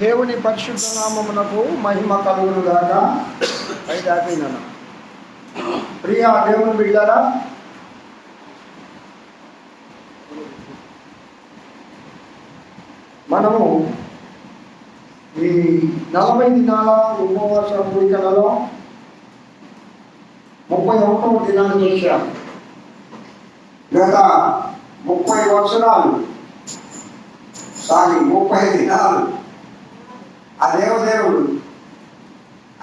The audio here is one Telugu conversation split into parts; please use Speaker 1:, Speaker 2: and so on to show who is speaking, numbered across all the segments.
Speaker 1: దేవుని పరిశుద్ధ నామమునకు మహిమ కలుగును గాక. అయిపోయినాను. ప్రియ దేవుని బిడ్డలారా, మనము ఈ 40 దినాల ఉపవాస కూడికలలో 31వ దినానికి వచ్చాము. గత 30 సంవత్సరాలు 30 దినాలు ఆ దేవదేవుడు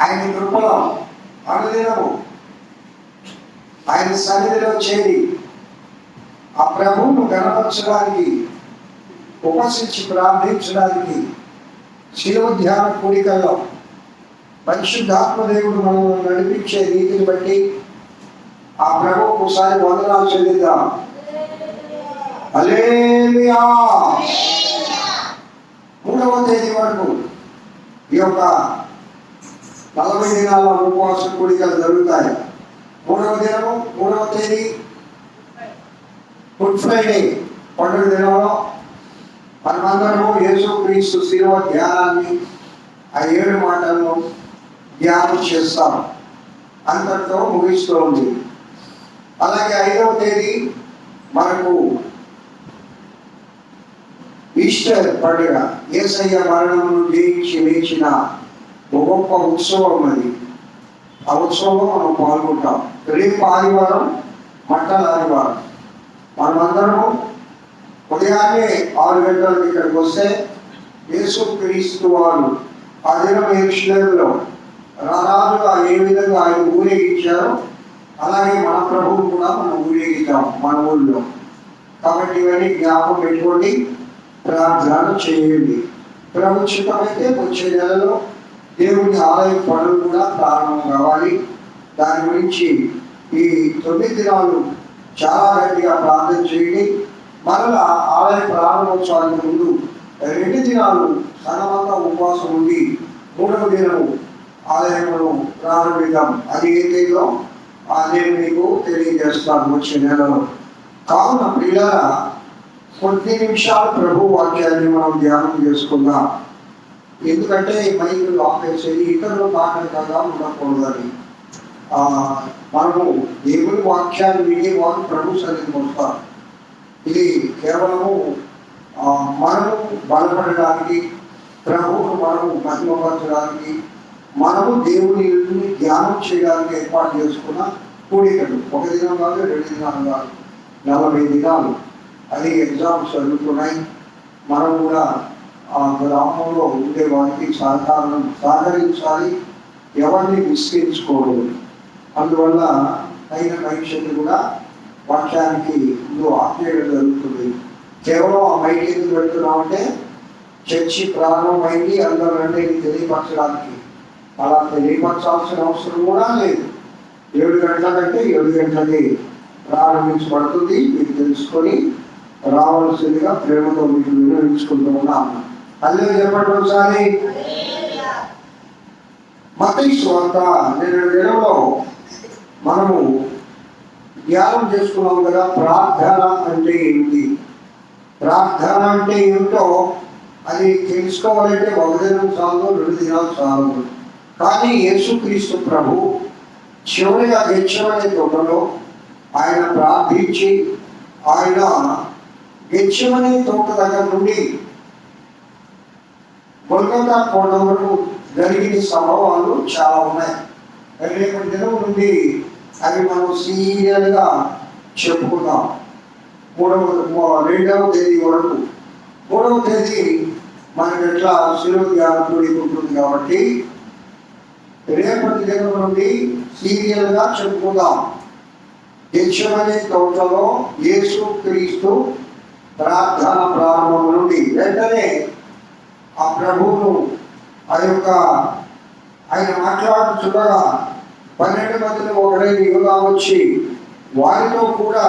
Speaker 1: ఆయన కృపలో అనుదినము ఆయన సన్నిధిలో చేరి ఆ ప్రభువును గణపరచడానికి, ఉపసించి ప్రార్థించడానికి శిలువ ధ్యాన కూడికల్లో పరిశుద్ధాత్మదేవుడు మనం నడిపించే రీతిని బట్టి ఆ ప్రభువుకు ఒకసారి వందనాలు చెల్లిద్దాం. హల్లెలూయా. 3వ తేదీ వరకు ఈ యొక్క 40 దినాల ఉపవాస కూడికలు జరుగుతాయి. 3వ తేదీ గుడ్ ఫ్రైడే పండుగ దినంలో మనమందరము యేసుక్రీస్తు శిలువ ధ్యానాన్ని ఆ 7 మాటలను ధ్యానం చేస్తాం. అంతటితో ముగిస్తూ ఉంది. అలాగే 5వ తేదీ మనకు ఈస్టర్ పండుగ, యేసయ్య మరణమును జయించి లేచిన ఒక గొప్ప ఉత్సవం అది. ఆ ఉత్సవంలో మనం పాల్గొంటాం. రేపు ఆదివారం, మట్టల ఆదివారం. మనమందరము ఉదయాన్నే 6 గంటలకు ఇక్కడికి వస్తే యేసుక్రీస్తు వారు ఆ దినం యెరూషలేములో రారాజుగా ఏ విధంగా ఆయన ఊరేగించారో అలాగే మన ప్రభువు కూడా మనం ఊరేగిద్దాం మన ఊళ్ళో. కాబట్టి ఇవన్నీ జ్ఞాపకం పెట్టుకోండి, ప్రార్థన చేయండి. ప్రభు చిత్తమైతే వచ్చే నెలలో దేవుని ఆలయ పనులు కూడా ప్రారంభం కావాలి. దాని గురించి ఈ 9 దినాలు చాలా గట్టిగా ప్రార్థన చేయండి. మరలా ఆలయ ప్రారంభోత్సవానికి ముందు 2 దినాలు సనమంతా ఉపవాసం ఉండి 3వ దినము ఆలయంలో ప్రారంభిద్దాం. అది ఏదైదో నేను మీకు తెలియజేస్తాను వచ్చే నెలలో. కావున పిల్లల కొద్ది నిమిషాలు ప్రభు వాక్యాన్ని మనం ధ్యానం చేసుకుందాం. ఎందుకంటే మైకులు ఆపేసేది ఇతరుల మాట్లాడగా ఉండకూడదని. మనము దేవుని వాక్యాన్ని వినేవారు ప్రభు సన్నిధికి వస్తారు. ఇది కేవలము మనము బలపడడానికి, ప్రభువును మనము మహిమపరచడానికి, మనము దేవుని ధ్యానం చేయడానికి ఏర్పాటు చేసుకున్న కూడికలు. 1 దినం కాదు, 2 దినాలు కాదు, 40 దినాలు. అది ఎగ్జామ్స్ జరుగుతున్నాయి. మనం కూడా ఆ గ్రామంలో ఉండే వారికి సహకరించాలి, ఎవరిని విస్కరించుకోకూడదు. అందువల్ల అయిన భవిష్యత్తు కూడా వాక్యానికి ముందు ఆపేయడం జరుగుతుంది. కేవలం ఆ మైక్ ఎందుకు పెడుతున్నామంటే చర్చి ప్రారంభమైంది అందరూ అంటే తెలియపరచడానికి. అలా తెలియపరచాల్సిన అవసరం కూడా లేదు. 7 గంటల కంటే 7 గంటలకి ప్రారంభించబడుతుంది. మీరు తెలుసుకొని రావాల్సిందిగా ప్రేమతో మీకు వినియోగించుకుంటూ ఉన్నాము. అల్లే చెప్పండి ఒకసారి. మత్తయి సువార్త 2 మనము ధ్యానం చేసుకున్నాం కదా. ప్రార్థన అంటే ఏమిటి, ప్రార్థన అంటే ఏమిటో అది తెలుసుకోవాలంటే 1 దినం చాలు, 2 దినాలు చాలు. కానీ యేసుక్రీస్తు ప్రభు చివరిగా గెత్సేమనే తోటలో ఆయన ప్రార్థించి, ఆయన గెత్సేమనే తోట దగ్గర నుండి గొల్గొతా కోట వరకు జరిగిన సంభవాలు చాలా ఉన్నాయి. 2 దినం నుండి అవి మనం సీరియల్గా చెప్పుకుందాం. 2వ తేదీ వరకు. 3వ తేదీ మనకి ఎట్లా శిలువ ధ్యానం కూడుకుంటుంది కాబట్టి రేపటి దినం నుండి సీరియల్గా చెప్పుకుందాం. గెత్సేమనే తోటలో యేసుక్రీస్తు ప్రార్థన ప్రారంభం నుండి వెంటనే ఆ ప్రభువును ఆయన మాట్లాడుతుండగా 12 మందిని ఒకడైన యూదా వచ్చి వారితో కూడా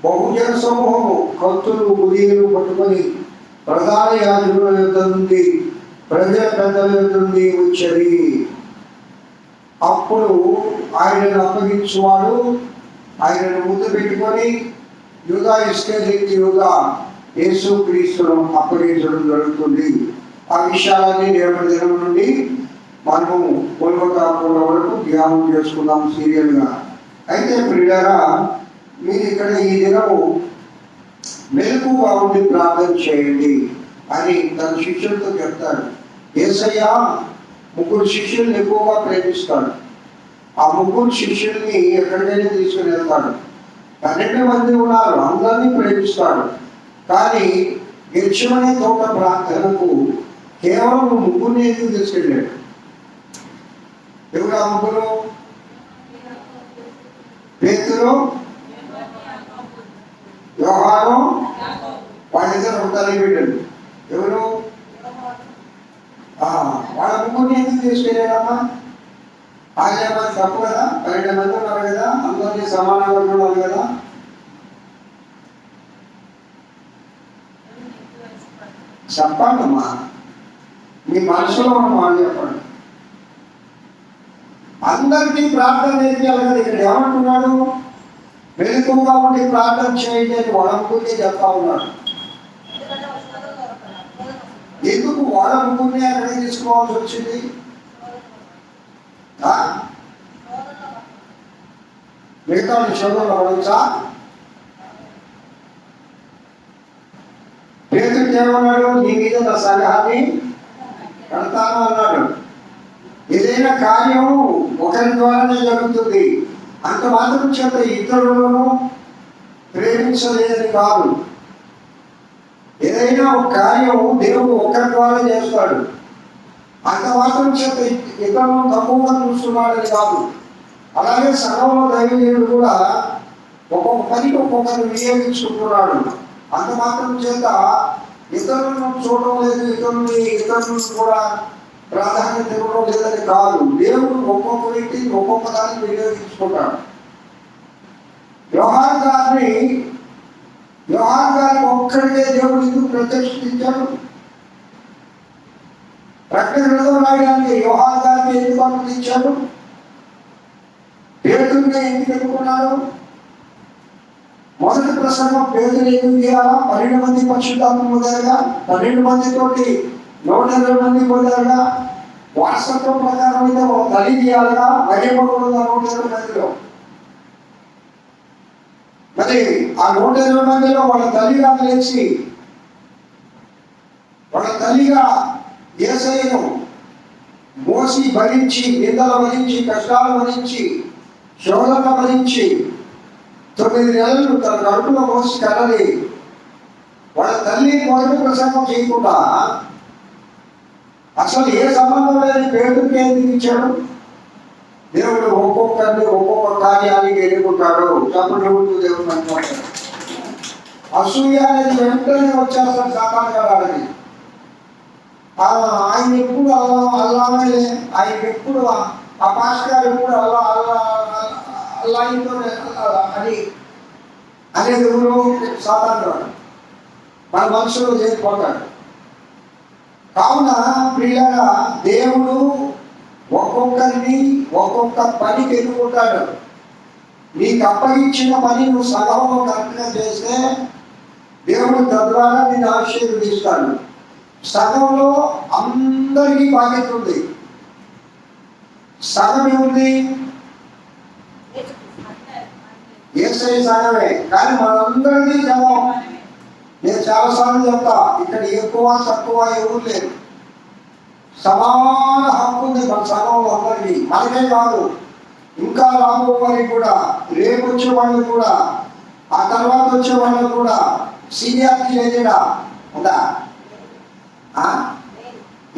Speaker 1: బహుజన సమూహము కత్తులు ఉదయలు పట్టుకొని ప్రధాన యాజకుల యొద్ద నుండి, ప్రజల పెద్దల యొద్ద నుండి వచ్చేది. అప్పుడు ఆయనను అప్పగించువాడు ఆయనను ముందు పెట్టుకొని యూదా ఇస్కరియోతు యూదా యేసుక్రీస్తును అప్పగించడం జరుగుతుంది. ఆ విషయాలన్నీ రేపటి దినం నుండి మనము కోల్కతాపూర్ల వరకు ధ్యానం చేసుకుందాం సీరియల్గా. అయితే ప్రియులారా, మీరు ఇక్కడ ఈ దినము మెలకువగా ఉండి ప్రార్థన చేయండి అని తన శిష్యులతో చెప్తాడు. యేసయ్య 3 శిష్యుల్ని ఎక్కువగా ప్రేమిస్తాడు. ఆ 3 శిష్యుల్ని ఎక్కడికైనా తీసుకుని వెళ్తాడు. 12 మంది ఉన్నారు, అందరినీ ప్రేమిస్తాడు. కానీ గెత్సేమనే తోట ప్రార్థనకు కేవలం 3 ఎందుకు తీసుకెళ్ళాడు? ఎవరు ఆ 3? పేతురు, యోహాను, వాళ్ళిద్దరు తల్లి బిడ్డలు. ఎవరు? వాళ్ళ 3 ఎందుకు తీసుకెళ్ళాడమ్మా? ఆలయాలు తప్పు కదా, 12 మంది ఉన్నారు కదా, అందరినీ సమానంగా చూడాలి కదా. చెప్పండమ్మా, మీ మనసులో ఉన్న మాట చెప్పండి. అందరికీ ప్రార్థన నేర్పించాలి కదా. ఇక్కడ ఏమంటున్నాడు? మెలకువగా ఉండి ప్రార్థన చేయండి అని వడముకుని చెప్తా ఉన్నాడు. ఎందుకు వడముకుని అక్కడికి తీసుకోవాల్సి వచ్చింది? మిగతా విషయంలో అడగచ్చా? పేతురు ఏమన్నాడు? నీ మీద నా సంఘాన్ని కడతాను అన్నాడు. ఏదైనా కార్యం ఒకరి ద్వారానే జరుగుతుంది, అంత మాత్రం చేత ఇతరులను ప్రేమించలేదని కాదు. ఏదైనా ఒక కార్యం దేవుడు ఒకరి ద్వారా చేస్తాడు, అంత మాత్రం చేత ఇతరులను తక్కువగా చూస్తున్నాడని కాదు. అలాగే సంఘంలో దైవజనుడు కూడా ఒక్కొక్క పనికి ఒక్కొక్కరిని వినియోగించుకుంటున్నాడు, అంత మాత్రం చేత ఇతరులను చూడడం లేదు, ఇతరులను కూడా ప్రాధాన్యత ఇవ్వడం లేదని కాదు. దేవుడు ఒక్కొక్క వ్యక్తిని ఒక్కొక్క దాన్ని వినియోగించుకుంటాడు. యోహాను గారికి ఒక్కడికే దేవుడు ఎందుకు ప్రత్యక్షించాడు? ప్రకటన గ్రంథం రాయడానికి యోహాను గారికి ఎందుకు అనుమతించాడు? పేతురుని ఎందుకు ఎన్నుకున్నాడు? మొదటి ప్రసంగం పేతురు ఎందుకు చేయాలా? 12 మంది పరిశుద్ధాత్మ పొందారుగా, 12 మందితోటి 120 మంది పొందారుగా. వారసత్వం ప్రకారం అయితే ఒక తల్లి చేయాలిగా, మర్యపడు 120 మందిలో. మరి ఆ 120 మందిలో వాళ్ళ తల్లిగా లేచి, వాళ్ళ తల్లిగా యేసయ్యను మోసి భరించి, నిందలు భరించి, కష్టాలు భరించి, శోధన భరించి 9 నెలలు తన కడుపులో మోసి కన్నది. వాళ్ళ తల్లి మొదటి ప్రసంగం చేయకుండా అసలు ఏ సంబంధం లేని పేరుకి ఎందుకు ఇచ్చాడు? దేవుడు ఒక్కొక్కరిని ఒక్కొక్క కార్యానికి ఎన్నుకుంటాడు. చెప్పండి, దేవుడు అనుకుంటాడు. అసూయ అనేది వెంటనే వచ్చేస్తాడు సాతాను గారు. ఆయన ఎప్పుడు అల్లానే, ఆయన ఎప్పుడు ఆ పాస్టర్ గారు ఎప్పుడు అల్లాతో అని అనేది ఎవరు? సాతాను గారు మన మనసులో చేరిపోతాడు. కావున ప్రియులారా, దేవుడు ఒక్కొక్కరిని ఒక్కొక్క పనికి ఎన్నుకుంటాడు. నీకు అప్పగించిన పని నువ్వు సగంలో కరెక్ట్గా చేస్తే దేవుడు తద్వారా నేను ఆశీర్వదిస్తాడు. సగంలో అందరికీ బాధ్యత ఉంది. సగం ఏముంది? యేసయ్య సగమే, కానీ మనందరికీ సగం. నేను చాలాసార్లు చెప్తా, ఇక్కడ ఎక్కువ తక్కువ ఎవరు లేరు, సమాన హక్కు ఉంది మన సగంలో అందరికీ. మనకే కాదు, ఇంకా రాబో వారికి కూడా, రేపు వచ్చే వాళ్ళకి కూడా, ఆ తర్వాత వచ్చే వాళ్ళకి కూడా. సీనియారిటీ లేదేడా ఉందా?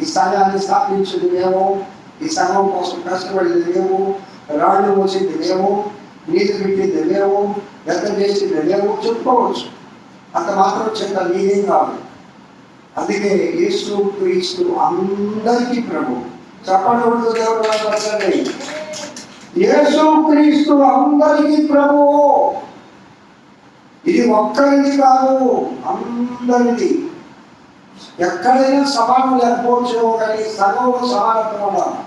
Speaker 1: ఈ సంఘాన్ని స్థాపించింది మేము, ఈ సంఘం కోసం కష్టపడింది మేము, రాళ్ళు మోసింది మేము, నీటి పెట్టింది మేము, ఎంత చేసింది మేము చెప్పుకోవచ్చు. అంత మాత్రం చెంత నీదేం కాదు. అందుకే యేసు క్రీస్తు అందరికీ ప్రభు. చెప్పండి, దేవుడు యేసు క్రీస్తు అందరికీ ప్రభు. ఇది ఒక్కరిది కాదు, అందరిది. ఎక్కడైనా సమానం లేకపోవచ్చు, కానీ సగంలో సమానత్వం ఉండాలి.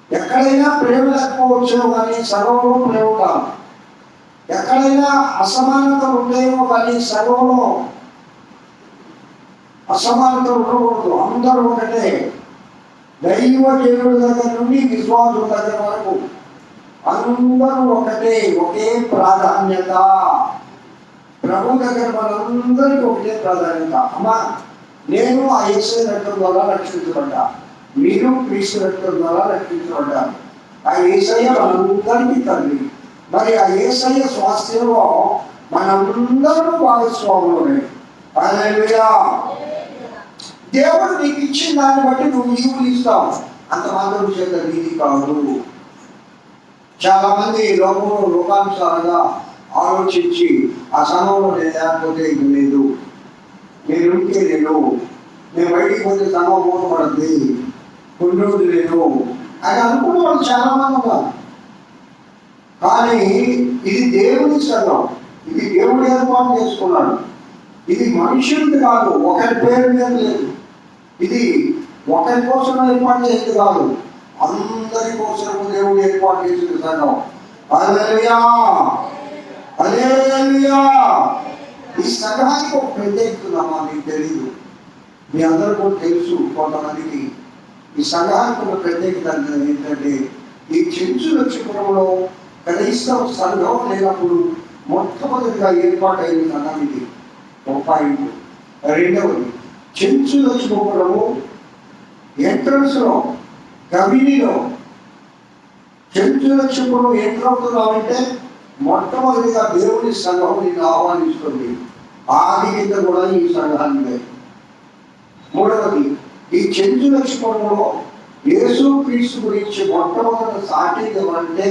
Speaker 1: ఎక్కడైనా ప్రేమ లేకపోవచ్చు, కానీ సగంలో ప్రేమ ఉండాలి. ఎక్కడైనా అసమానత ఉండేమో, కానీ సగంలో అసమానత ఉండకూడదు. అందరూ ఒకటే. దైవజనుల దగ్గర నుండి విశ్వాసుల దగ్గర వరకు అందరూ ఒకటే, ఒకే ప్రాధాన్యత. ప్రభు దగ్గర మనందరికీ ఒకటే ప్రాధాన్యత. అమ్మా, నేను ఆ యేసయ్య రక్తం ద్వారా రక్షించబడ్డా, మీరు క్రీస్తు రక్తం ద్వారా రక్షించబడ్డారు. ఆ యేసయ్య మనందరికీ తండ్రి. మరి ఆ యేసయ్య స్వాస్థ్యంలో మనందరూ భాగస్వాములమే. హల్లెలూయా. దేవుడు నీకు ఇచ్చిన దాన్ని బట్టి నువ్వు ఈవులు ఇస్తావు, అంత మాత్రం చేత నీది కాదు. చాలా మంది లోకానుసారంగా ఆలోచించి ఆ సంఘంలో నేను లేకపోతే ఇంక లేదు, నేను ఉంటే నేను బయటికి పోతే సంఘం మూతపడుతుంది, కొన్ని రోజులు లేదు అని అనుకున్న వాళ్ళు చాలా మంది ఉన్నారు. కానీ ఇది దేవుని సంఘం, ఇది దేవుడు ఏర్పాటు చేసుకున్నాడు. ఇది మనుషులది కాదు, ఒకరి పేరు మీద లేదు. ఇది ఒకరి కోసం ఏర్పాటు చేసేది కాదు, అందరి కోసం దేవుడు ఏర్పాటు చేసిన సంఘం. హల్లెలూయా, హల్లెలూయా. ఈ సంఘానికి ఒక ప్రత్యేకతమా మీకు తెలీదు, మీ అందరూ కూడా తెలుసు. కొంతమందికి ఈ సంఘానికి ఒక ప్రత్యేకత ఏంటంటే, ఈ చెంచు లక్ష్మీపురంలో కనీసం సంఘం లేనప్పుడు మొట్టమొదటిగా ఏర్పాటైన సంఘం ఇది. ఒక పాయింట్. రెండవది, చెంచు లక్ష్మీపురము ఎంట్రన్స్ లో కవినిలో చెంచు లక్ష్మీపురం ఎంటర్ అవుతున్నామంటే మొట్టమొదటిగా దేవుని సంఘం నిన్ను ఆహ్వానిస్తుంది. ఆది కింద కూడా ఈ సంఘాన్ని. మూడవది, ఈ చెంచు లక్ష్మీపురంలో యేసు క్రీస్తు గురించి మొట్టమొదటి సాటి అంటే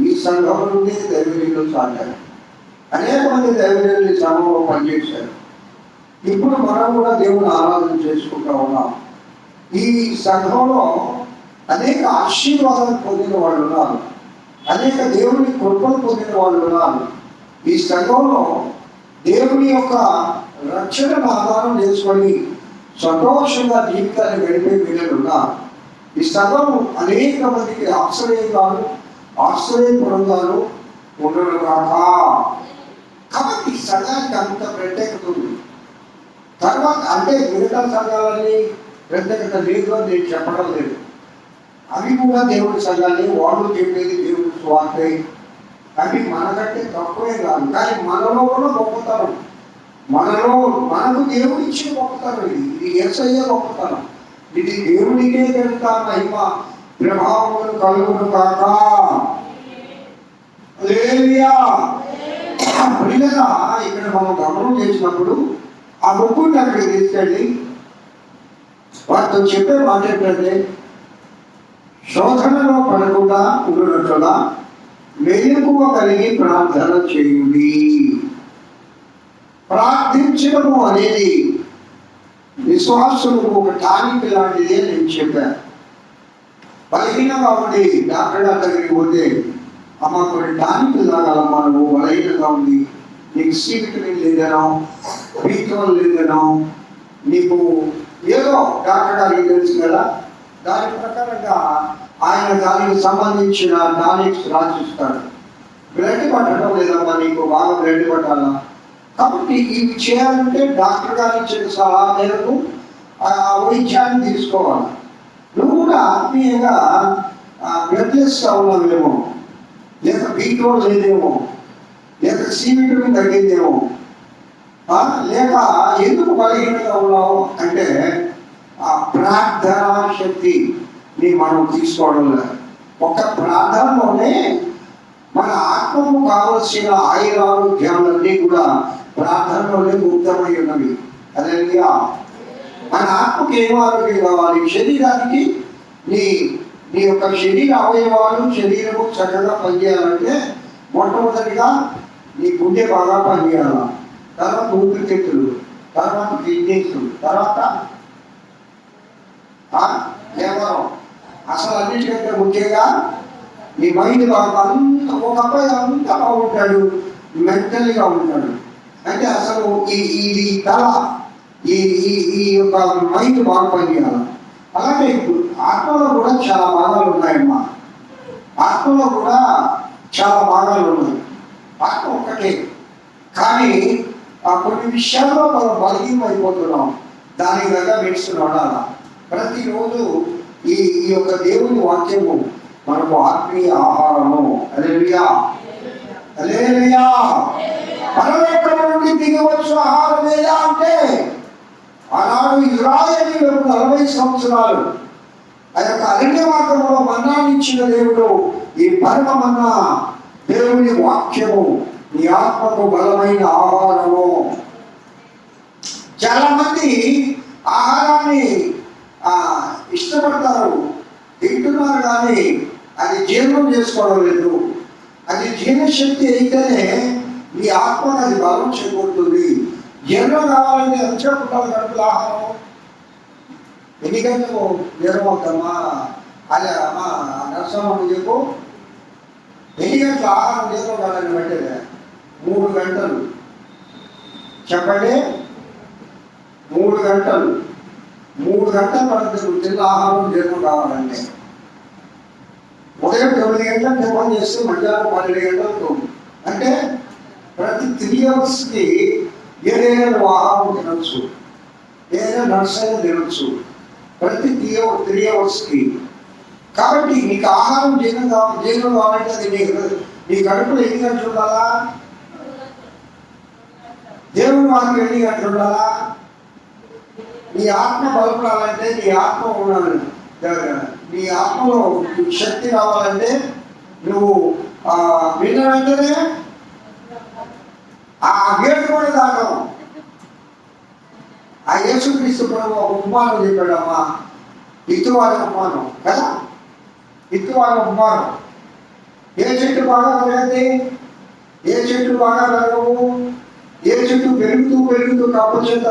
Speaker 1: ఈ సంఘం నుండి దైవజనులు సాటారు. అనేక మంది దైవజనులు ఈ సంఘంలో పనిచేశారు. ఇప్పుడు మనం కూడా దేవుని ఆరాధన చేసుకుంటా ఉన్నాం. ఈ సంఘంలో అనేక ఆశీర్వాదాలు పొందిన వాళ్ళు ఉన్నారు, అనేక దేవుని కృపను పొందిన వాళ్ళు ఉన్నారు. ఈ సంఘంలో దేవుని యొక్క రక్షణను ఆధారం చేసుకొని సంతోషంగా జీవితాన్ని గడిపే వీళ్ళు ఉన్నారు. ఈ సంఘం అనేక మందికి ఆశ్రయపురంగాను ఉండడు కాక. కాబట్టి ఈ సంఘానికి అంత ప్రత్యేకత ఉంది. తర్వాత అంటే మిగతా సంఘాలని ప్రత్యేకత లేదు అని నేను చెప్పడం లేదు, అవి కూడా దేవుడి సంఘాన్ని, వాళ్ళు చెప్పేది దేవుడి స్వార్థే. అవి మనకంటే తక్కువే కాదు, కానీ మనలో కూడా గొప్పతనం. మనకు దేవుడు ఇచ్చిన గొప్పతనం ఇది యేసయ్య గొప్పతనం. ఇది దేవుడికే కనుక మహిమ ప్రభావములు కలుగును కాక. హల్లెలూయా. ఇక్కడ మనం గమనం చేసినప్పుడు ఆ ముగ్గురిని అక్కడికి తీసుకెళ్ళి వారితో చెప్పే మాట ఏంటంటే, శోధనలో పడకుండా ఉండునట్లుగా మెలకువ కలిగి ప్రార్థన చేయుడి. ప్రార్థించడము అనేది విశ్వాసము ఒక టానిక్ లాంటిది అని నేను చెప్పాను. బలహీనంగా ఉండి డాక్టర్ దగ్గరికి పోతే, అమ్మ కొన్ని టానిక్ తాగాలమ్మా, నువ్వు బలహీనంగా ఉంది, నీకు సి విటమిన్ లేదనో, B12 లేదనో, నీకు ఏదో డాక్టర్ గారికి తెలుసు కదా, దాని ప్రకారంగా ఆయన దానికి సంబంధించిన టానిక్స్ రాసిస్తాడు. బ్లడ్ పట్టడం లేదమ్మా, నీకు బాగా బ్లడ్ పట్టాలా, కాబట్టి ఇవి చేయాలంటే డాక్టర్ గారు ఇచ్చిన సలహా మేరకు ఆ వైద్యాన్ని తీసుకోవాలి. నువ్వు కూడా ఆత్మీయంగా బ్లడ్ చేస్తా ఉన్నావేమో, లేక B12 లేదేమో, లేక సి విటమిన్ తగ్గిందేమో, లేక ఎందుకు బలహీనంగా ఉన్నావు అంటే ఆ ప్రార్థనా శక్తిని మనం తీసుకోవడం లేదు. ఒక ప్రార్థనలోనే మన ఆత్మకు కావలసిన ఆయురారోగ్యాలన్నీ కూడా ప్రార్థనలోనే గుప్తమై ఉన్నవి. అదే మన ఆత్మకు ఏం ఆరోగ్యం కావాలి? శరీరానికి నీ యొక్క శరీర అవయవాలు, శరీరము చక్కగా పనిచేయాలంటే మొట్టమొదటిగా నీ గుండె బాగా పనిచేయాలి, తర్వాత ఊపిరితిత్తులు, తర్వాత కిడ్నీస్, తర్వాత లేవరం. అసలు అన్నిటికంటే ముఖ్యంగా నీ మైండ్ బాగా అంత, ఒక అబ్బాయి అంతా బాగుంటాడు, మెంటల్గా ఉంటాడు. అంటే అసలు ఈ తల ఈ యొక్క మైండ్ బాగా పనిచేయాలి. అలాగే ఆత్మలో కూడా చాలా భాగాలు ఉన్నాయమ్మా, ఆత్మలో కూడా చాలా భాగాలు ఉన్నాయి. ఆత్మ ఒక్కటే, కానీ కొన్ని విషయాల్లో మనం బలహీనం అయిపోతున్నాం. దానికి దగ్గర మెడిసిన్ వాడాలా. ప్రతిరోజు ఈ యొక్క దేవుని వాక్యము మనకు ఆత్మీయ ఆహారము. హల్లెలూయా, హల్లెలూయా. పరలోకం నుండి దిగవచ్చు ఆహారం ఏదా అంటే, ఆనాడు ఇశ్రాయేలీయులకు 40 సంవత్సరాలు ఆ యొక్క అరణ్య మార్గంలో మన్నాను ఇచ్చిన దేవుడు ఈ పరమ మన్నా దేవుని వాక్యము నీ ఆత్మకు బలమైన ఆహారము. చాలా మంది ఆహారాన్ని ఇష్టపడతారు, తింటున్నారు, కానీ అది జీర్ణం చేసుకోవడం లేదు. అది జీర్ణశక్తి అయితేనే నీ ఆత్మకు అది బలం చేకూరుతుంది. జీర్ణం కావాలంటే ఎంతసేపు ఉండాలి కడుపులో ఆహారం? ఎన్ని గంటలకు జీర్ణం అవుతామా? అదే అమ్మా నర్సమ్మ చెప్పు, ఎన్ని గంటల ఆహారం జీర్ణం కావాలని అంటే 3 గంటలు. చెప్పండి, 3 గంటలు. 3 గంటలు పడుతుంది తిన్న ఆహారం జీర్ణం కావాలంటే. ఉదయం 9 గంటలకు టిఫిన్ చేస్తే మధ్యాహ్నం 12 గంటలకు. అంటే ప్రతి 3 అవర్స్కి ఏదైనా ఆహారం తినచ్చు, ఏదైనా నట్స్ అయినా తినచ్చు ప్రతి 3 అవర్స్కి. కాబట్టి నీకు ఆహారం జీర్ణం కావాలంటే అది నీ కడుపులో ఎన్ని గంటలు ఉండాలా? దేవుని వాక్యం ఎన్ని గంటలు ఉండాలా? నీ ఆత్మ బలపడాలంటే, నీ ఆత్మ ఉండాలి, నీ ఆత్మలో శక్తి కావాలంటే నువ్వు విన్న వెంటనే ఆ గేటు కూడా దాటం. ఆ యేసుక్రీస్తు ప్రభు ఒక ఉపమానం చెప్పాడమ్మా, ఇత్తువారి ఉపమానం కదా. ఇత్తువారి ఉపమానం, ఏ చెట్టు బాగా పెరగది, ఏ చెట్టు బాగా పెరగవు, ఏ చెట్టు పెరుగుతూ కప్ప చేత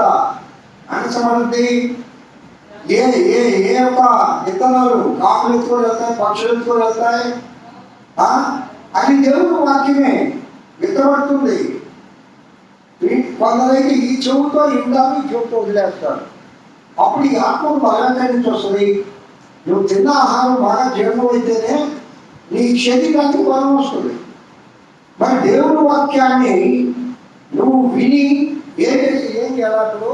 Speaker 1: అనసమడుద్ది, ఏ ఏ ఏ యొక్క విత్తనాలు కాకులు ఎత్తుకొని వెళ్తాయి, పక్షులు ఎత్తుకొని వెళ్తాయి. అది దేవుని వాక్యమే విత్తబడుతుంది. కొందరైతే ఈ చెవుతో ఇంటారు, ఈ చెవుతో వదిలేస్తారు. అప్పుడు ఈ ఆత్మకు బలం ఎక్కడి నుంచి వస్తుంది? నువ్వు తిన్న ఆహారం బాగా జీర్ణమైతేనే నీ శరీరానికి బలం వస్తుంది. మరి దేవుని వాక్యాన్ని నువ్వు విని ఏం చేయాలంటూ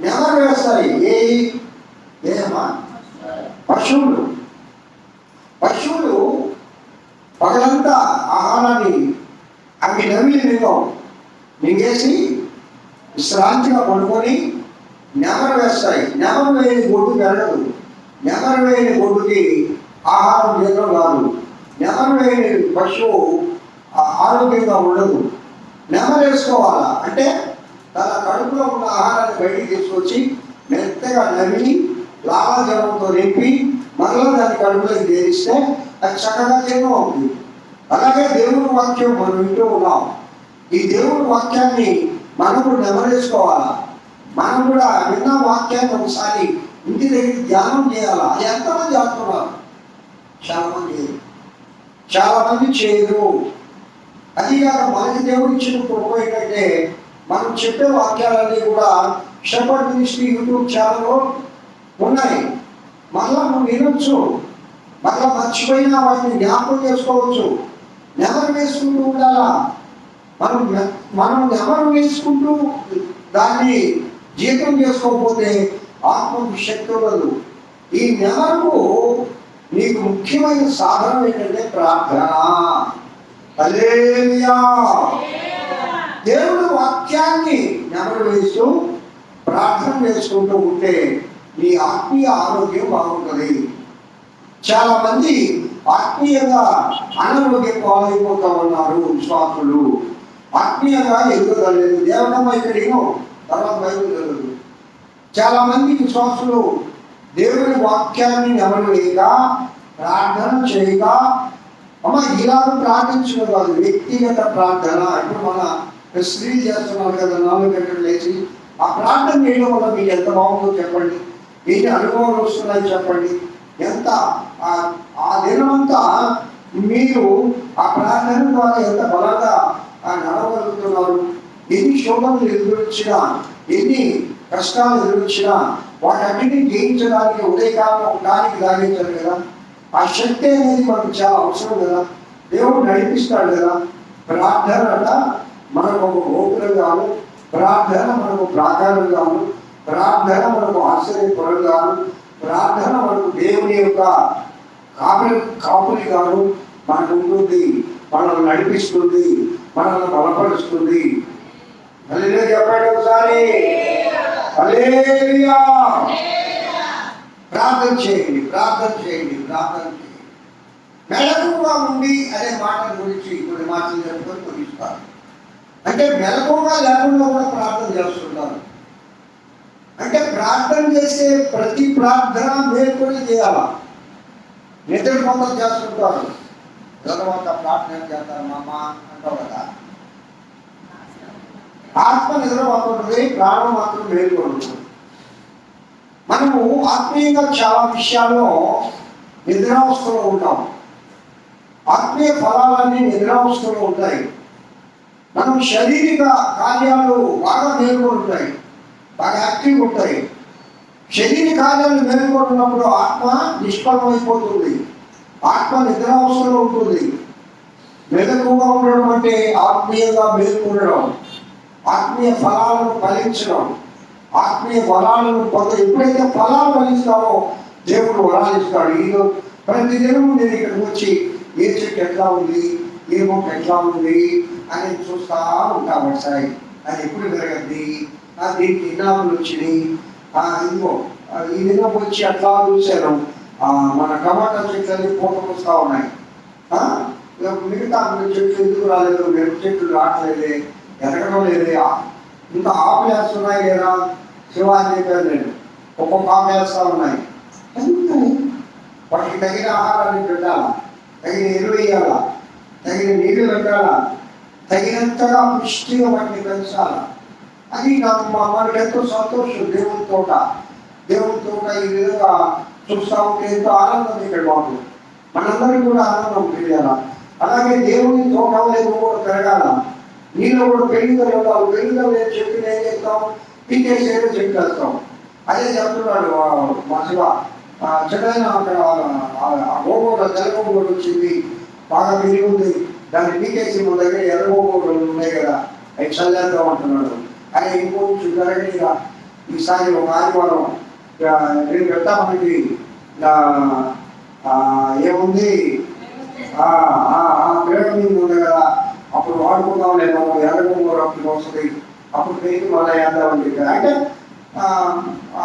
Speaker 1: నెమరు వేస్తాయి. ఏమా పశువులు పగలంతా ఆహారాన్ని అవి మింగేసి విశ్రాంతిగా పడుకొని నెమరు వేస్తాయి. నెమరు వేయని గొడ్డు పెరగదు. నెమరు వేయని గొడ్డుకి ఆహారం జీర్ణం కాదు. నెమరు వేయని పశువు ఆరోగ్యంగా ఉండదు. నెమరు వేసుకోవాలా అంటే తన కడుపులో ఉన్న ఆహారాన్ని బయటికి తీసుకొచ్చి మెత్తగా నమిలి లాలాజలంతో నింపి మరలా దాని కడుపులోకి చేరిస్తే అది చక్కగా జీర్ణం అవుతుంది. అలాగే దేవుని వాక్యం మనం వింటూ ఉన్నాం. ఈ దేవుని వాక్యాన్ని మనం నెమరేసుకోవాలా. మనం కూడా విన్న వాక్యాన్ని ఒకసారి ఇంటి దగ్గర ధ్యానం చేయాలా. అది ఎంతమంది చేస్తున్నారు? చాలా మంది చేయరు. అదిగాక మనకి దేవుడు ఇచ్చిన కృప ఏంటంటే మనం చెప్పే వాక్యాలన్నీ కూడా షెపర్డ్ మినిస్ట్రీ యూట్యూబ్ ఛానల్లో ఉన్నాయి. మళ్ళా నువ్వు వినొచ్చు, మళ్ళా మర్చిపోయినా వాటిని జ్ఞాపకం చేసుకోవచ్చు. నెమరు వేసుకుంటూ ఉండాలా. మనం నెమరు వేసుకుంటూ దాన్ని జీతం చేసుకోకపోతే ఆత్మకు శక్తి ఉండదు. ఈ నెమరుకు నీకు ముఖ్యమైన సాధనం ఏంటంటే ప్రార్థన. హల్లెలూయా. దేవుడు వాక్యాన్ని నెమరు వేస్తూ ప్రార్థన చేసుకుంటూ ఉంటే నీ ఆత్మీయ ఆరోగ్యం బాగుంటుంది. చాలా మంది ఆత్మీయంగా అనారోగ్యం పాలైపోతా ఉన్నారు. విశ్వాసులు ఆత్మీయంగా ఎదుగుదలేదు. దేవనమ్మ ఇక్కడేమో తర్వాత బయలుదేరదు. చాలా మంది విశ్వాసులు దేవుని వాక్యాన్ని నెమరు వేయక, ప్రార్థన చేయక, అమ్మ ఇలాగ ప్రార్థించడం కాదు, వ్యక్తిగత ప్రార్థన. ఇప్పుడు మన స్త్రీలు చేస్తున్నారు కదా, 4 గంటలు లేచి ఆ ప్రార్థన చేయడం వల్ల మీకు ఎంత బాగుందో చెప్పండి, ఎన్ని అనుభవాలు వస్తున్నాయి చెప్పండి. ఎంత ఆ దినమంతా మీరు ఆ ప్రార్థన ద్వారా ఎంత బలంగా నడవగలుగుతున్నారు. ఎన్ని శోభనలు ఎదురొచ్చినా, ఎన్ని కష్టాలు ఎదురొచ్చినా వాటన్నిటిని జయించడానికి ఉదయకాలం ఒకటానికి సాగించారు కదా. ఆ శక్తి అనేది మనకు చాలా అవసరం కదా. దేవుడు నడిపిస్తాడు కదా. ప్రార్థన మనకు ఒక గోపురం కాదు, ప్రార్థన మనకు ప్రాకారం కాదు, ప్రార్థన మనకు ఆశ్చర్యపరుగాను, ప్రార్థన మనకు దేవుని యొక్క కాపులిగాను మనకు ఉంటుంది, మనల్ని నడిపిస్తుంది, మనల్ని బలపరుస్తుంది. హల్లెలూయా చెప్పండి ఒకసారి. హల్లెలూయా. ప్రార్థన చేయండి, ప్రార్థన చేయండి, ప్రార్థన చేయండి. మెలకువగా ఉండి అనే మాట గురించి కొన్ని మాటలు చెప్పుకొని ముగిస్తారు. అంటే మెలకువగా లేకుండా కూడా ప్రార్థన చేస్తుంటారు. అంటే ప్రార్థన చేసే ప్రతి ప్రార్థన మేల్కొని చేయాలా. నిద్ర మొత్తం చేస్తుంటారు, తర్వాత ప్రార్థన చేస్తారు మా అమ్మ అంటావు కదా. ఆత్మ నిద్రపోతుంటుంది, ప్రాణం మాత్రం మేల్కొంటుంది. మనము ఆత్మీయంగా చాలా విషయాల్లో నిద్రావస్థలో ఉంటాం. ఆత్మీయ ఫలాలన్నీ నిద్రావస్థలో ఉంటాయి. మనం శారీరక కార్యాలు బాగా మేల్కొని ఉంటాయి, బాగా యాక్టివ్ ఉంటాయి. శరీర కార్యాలు మేల్కొన్నప్పుడు ఆత్మ నిష్ఫలమైపోతుంది, ఆత్మ నిద్రావస్థలో ఉంటుంది. మెలకువగా ఉండడం అంటే ఆత్మీయంగా మేల్కొనడం, ఆత్మీయ ఫలాలను ఫలించడం, ఆత్మీయ ఫలాలను ఎప్పుడైతే ఫలాలు ఫలిస్తామో దేవుడు వరాలు ఇస్తాడు. ఈలో ప్రతిదినం నేను ఇక్కడికి వచ్చి ఏ చెట్టు ఎట్లా ఉంది, ఏ మొక్క ఎట్లా ఉంది అని చూస్తూ ఉంటాం. సాయి అది ఎప్పుడు పెరగద్ది, దీనికి ఇన్నాములు వచ్చినాయి, ఇదిగో ఈ దినం వచ్చి అట్లా చూశాను మన టమాటా చెట్లన్నీ పూతకు వస్తూ ఉన్నాయి. మిగతా చెట్లు ఎందుకు రాలేదు, మిరప చెట్లు రావట్లేదే, ఎరగడం లేదే, ఇంకా ఆకులు వేస్తున్నాయి లేదా శివాజీ చెప్పారు. నేను ఒక్కొక్క ఆకు వేస్తూ ఉన్నాయి. వాటికి తగిన ఆహారాన్ని పెట్టాలా, తగిన ఎరువు వేయాలా, తగిన నీళ్లు పెట్టాలా, తగినంతగా పుష్టిగా వాటిని పెంచాలా. అది నాకు మనకి ఎంతో సంతోషం. దేవుని తోట ఈ విధంగా చూస్తూ ఉంటే ఎంతో ఆనందం ఇక్కడ మాకు. మనందరికీ కూడా ఆనందం తెలియాలా. అలాగే దేవుని తోట అనేది కూడా పెరగాల, నీళ్ళు కూడా పెరుగుదల ఉండాలి. పెరుగుదల నేను చెప్పి ఏం చేస్తాం, పీకేసేదో చెప్పేస్తాం. అదే చెప్తున్నాడు మా శివ. చెడైన అక్కడ గోగోడ తెల్లగోగోడు వచ్చింది, బాగా పెరిగి ఉంది, దాన్ని పీకేసి మన దగ్గర ఎర్రగోగోడు ఉన్నాయి కదా, అవి చల్లేద్దాం అంటున్నాడు. అని ఇంకొంచెం జరగనిగా ఈసారి ఒక ఆదివారం నేను పెడతా మనకి ఏముంది పిరమిడ్ ఉంది కదా, అప్పుడు వాడుకుందాం లేదా ఎర్రగోగోడు అప్పుడు వస్తుంది, అప్పుడు పెరిగి మళ్ళీ వేద్దామని చెప్పారు. అంటే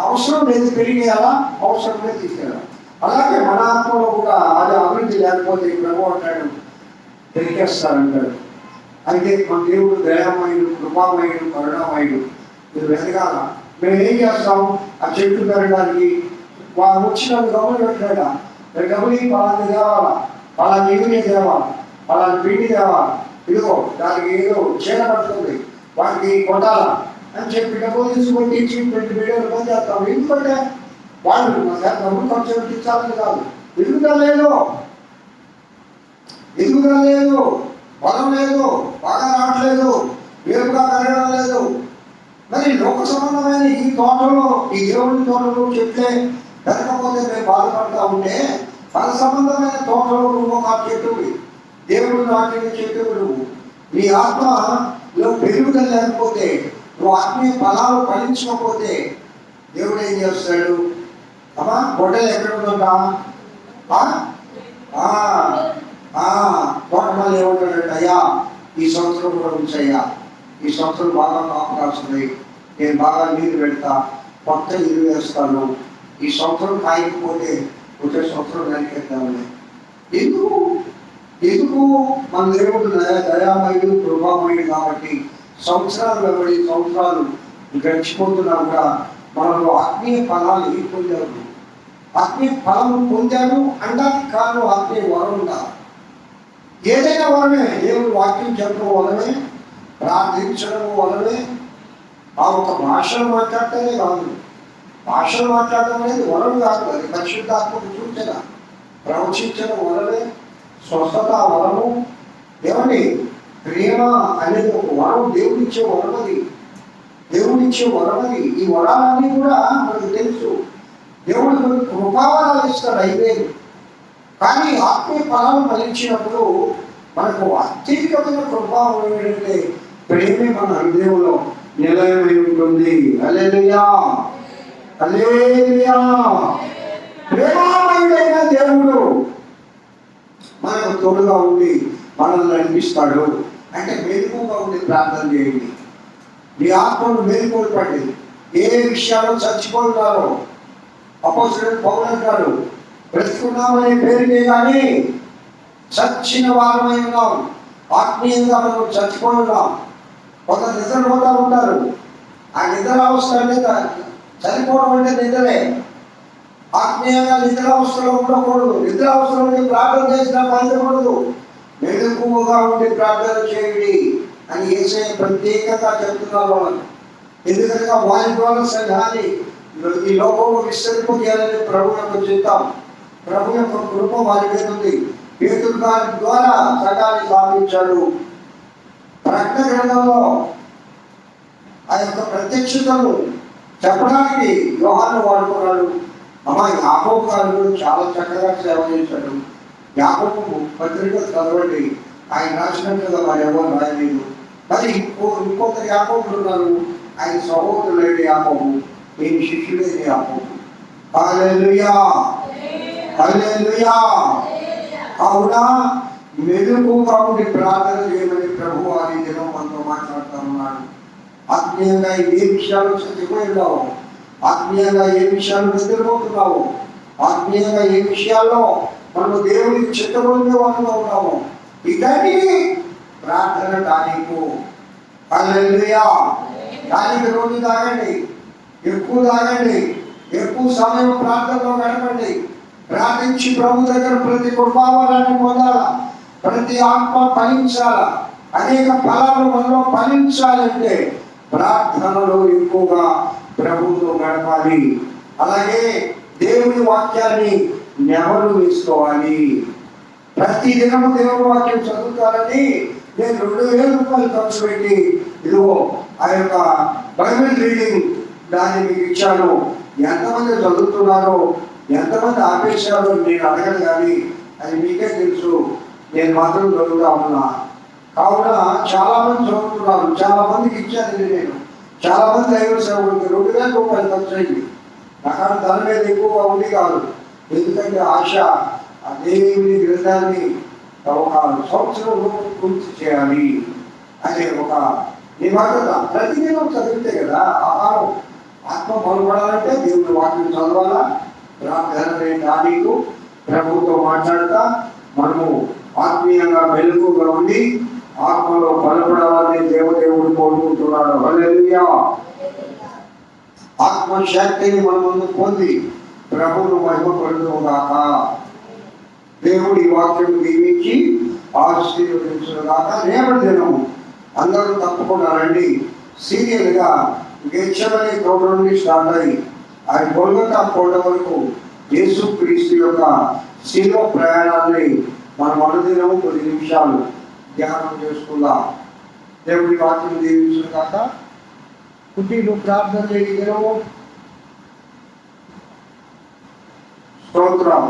Speaker 1: అవసరం లేదు పెరిగేయాలా, అవసరం లేదు తీసుకెళ్ళాలి. అలాగే మన ఆత్మలో కూడా అది అభివృద్ధి లేకపోతే ప్రభు అంటాడు పెరిగేస్తారంటాడు. అయితే మన దేవుడు దయామయుడు, కృపామయుడు, కరుణామయుడు. మీరు వెతకాల. మేము ఏం చేస్తాం, ఆ చెట్టు పెరగడానికి వాళ్ళు వచ్చిన డబ్బులు పెట్టాడా, డబ్బులు పలాన్ని తేవాలా, పలాన్ని యూరియా తేవాలా, పలాన్ని పిండి తేవాలా, ఇదిగో దానికి ఏదో చీర పడుతుంది వాటికి కొట్టాలా అని చెప్పి డబ్బులు తీసుకొని ఇచ్చి 20 బిలియన్లు పని చేస్తాం. ఎందుకంటే వాళ్ళు డబ్బులు ఖర్చు పెట్టించాలని కాదు, ఎదుగుదల లేదు, బలం లేదు, బాగా రావట్లేదు, వేరుగా పెరగడం లేదు. మరి లోక సంబంధమైన ఈ తోటలో, ఈ దేవుడి తోటలో చెప్తే పెరగకపోతే మేము బాధపడతా ఉంటే, ఫల సంబంధమైన తోటలో నువ్వు ఒక చెట్టు, దేవుడు నాటిన చెట్టు నువ్వు, నీ ఆత్మలో పెరుగుదల లేకపోతే, నువ్వు ఆత్మీయ ఫలాలు ఫలించకపోతే దేవుడు ఏం చేస్తాడు? అమ్మా గొడ్డలు ఎక్కడ ఉందంటా, తోటమాలు ఏమంటాడంటే, అయ్యా ఈ సంవత్సరం కూడా ఉంచయ్యా, ఈ సంవత్సరం బాగా కాపు కాస్తుంది, నేను బాగా నీరు పెడతా, కొత్త ఇల్లు వేస్తాను, ఈ సంవత్సరం కాయకపోతే వచ్చే సంవత్సరం నరికేద్దామని. ఎందుకు మన దేవుడు దయామయుడు, కృపామయుడు కాబట్టి సంవత్సరాలు వెంబడి సంవత్సరాలు గడిచిపోతున్నా కూడా మనలో ఆత్మీయ ఫలాలు ఏం పొందారు, ఆత్మీయ ఫలం పొందాను అనడానికి కారణం ఆత్మీయ వరం ఉండాలి. ఏదైనా వరమే, దేవుడు వాక్యం చెప్పడం వలనే, ప్రార్థించడం వలనే, ఆ ఒక భాషను మాట్లాడటమే కాదు, భాషలు మాట్లాడడం అనేది వరం కాదు, అది పరిశుద్ధాత్మకు సూచన. ప్రవచించడం వలనే, స్వస్థత వరము, ఏమని ప్రేమ అనేది ఒక వరం, దేవుడిచ్చే వరమది, దేవుడిచ్చే వరమది. ఈ వరాలన్నీ కూడా మనకు తెలుసు. దేవుడు మనకు కృపావరాలు ఇస్తాడు, అయిపోయింది. కానీ ఆత్మీయ ఫలాలు ఫలించినప్పుడు మనకు అత్యధికమైన కృపావరం ఏంటంటే ప్రేమే మన హృదయంలో నిలయమై ఉంటుంది. హల్లెలూయా, హల్లెలూయా. ప్రేమామయుడైన దేవుడు మనకు తోడుగా ఉండి మనల్ని నడిపిస్తాడు. అంటే మెలకువగా ఉండి ప్రార్థన చేయండి. మీ ఆత్మను మేలుకోల్పండి. ఏ విషయాలు చచ్చిపోతున్నారో అపోస్తలుడు పౌలు అంటాడు, బ్రతికున్నామనే పేరుకే కానీ చచ్చిన వారమై ఉన్నాం. ఆత్మీయంగా మనం చచ్చిపోయి ఉన్నాం. కొందరు నిద్రపోతూ ఉంటారు. ఆ నిద్ర అవస్థ అంటే చనిపోవడం అంటే నిద్రే. ఆత్మీయంగా నిద్రావస్థలో ఉండకూడదు. నిద్రావస్థలో ఉండి ప్రార్థన చేసినా ఫలించకూడదు. మెలకువగా ఉండి ప్రార్థన చేయండి అని యేసయ్య ప్రత్యేకంగా చెప్తున్నారు వాళ్ళని. ఎందుకంటే వారి ద్వారా సంఘాన్ని ఈ లోకంలో విస్తరింపజేయాలని ప్రభు యొక్క చిత్తం, ప్రభు యొక్క కృప వారి మీద ఉంది. పేతురు గారి ద్వారా సంఘాన్ని స్థాపించాడు. ప్రకటన గ్రంథంలో ఆ యొక్క ప్రత్యక్షతను చెప్పడానికి యోహాను వాడుకున్నాడు. యాకోబు గారు కూడా చాలా చక్కగా సేవ చేశాడు. యాకోబు పత్రిక చదవండి, ఆయన రాసినట్లుగా మరి ఎవరు రాయలేదు. మరి ఇంకొకరు యాకోబులు ఉన్నారు. ఆయన సహోదరులైన యాకోబు, ఈయన శిష్యులైన యాకోబు. హల్లెలూయా, హల్లెలూయా. అవునా, మెలకువగా ఉండి ప్రార్థన చేయమని ప్రభు ఆ దినం మనతో మాట్లాడుతూ ఉన్నాడు. ఆత్మీయంగా ఏ విషయాలు చచ్చిపోయినావు, ఆత్మీయంగా ఏ విషయాలు నిద్రపోతున్నావు, ఆత్మీయంగా ఏ విషయాల్లో మనం దేవుడికి చిత్తబడిన వాళ్ళుగా ఉన్నాము, ఇదండి ప్రార్థన టానికు. హల్లెలూయా. దానికి రోజు తాగండి, ఎక్కువ తాగండి, ఎక్కువ సమయం ప్రార్థనలో గడపండి. ప్రార్థించి ప్రభు దగ్గర ప్రతి కృపావరాన్ని పొందాలా, ప్రతి ఆత్మ ఫలించాలా, అనేక ఫలాలు మనలో ఫలించాలంటే ప్రార్థనలో ఎక్కువగా ప్రభువుతో గడపాలి. అలాగే దేవుని వాక్యాన్ని నెమరు వేసుకోవాలి. ప్రతి దినము దేవుని వాక్యం చదువుతారని నేను 2000 రూపాయలు ఖర్చు పెట్టి ఇదిగో ఆ యొక్క బైబిల్ రీడింగ్ దాన్ని మీకు ఇచ్చాను. ఎంతమంది చదువుతున్నారో, ఎంతమంది ఆపేశారో నేను అడగను, కానీ అది మీకే తెలుసు. నేను మాత్రం చదువుతా ఉన్నా. కావున చాలా మంది చదువుతున్నారు. చాలా మందికి ఇచ్చాను నేను. చాలా మంది దైవ సేవకులకి 2000 రూపాయలు ఖర్చు అయింది. నాకు దాని మీద ఎక్కువగా ఉంది కాదు. ఎందుకంటే ఆశ ఆ దేవుని గ్రంథాన్ని ఒక సంవత్సరంలో పూర్తి చేయాలి అనే ఒక నిబద్ధత. ప్రతిదినం చదివితే కదా ఆహారం ఆత్మ బలపడాలంటే దేవుని వాక్యం చదవాలా. ప్రార్థన దానికి ప్రభుతో మాట్లాడతా మనము ఆత్మీయంగా మెలకువగా ఉండి ఆత్మలో బలపడాలని దేవదేవుడు కోరుకుంటున్నాడు. హల్లెలూయా. ఆత్మశక్తిని మన ముందు పొంది ప్రభువును మహిమపడుతుగాక. దేవుడి వాక్యం దీవించి ఆశీర్వదించుగాక. రేపటి దినం అందరూ తప్పకుండా రండి. సీరియల్గా గెత్సేమనే తోట నుండి స్టార్ట్ అయ్యి ఆయన గొల్గొతా కోట వరకు యేసుక్రీస్తు యొక్క శిలువ ప్రయాణాన్ని మనం అనుదినము కొన్ని నిమిషాలు ధ్యానం చేసుకుందాం. దేవుడి వాక్యం దీవించుగాక. కుటీలు ప్రార్థన చేయగలవు. స్తోత్రం.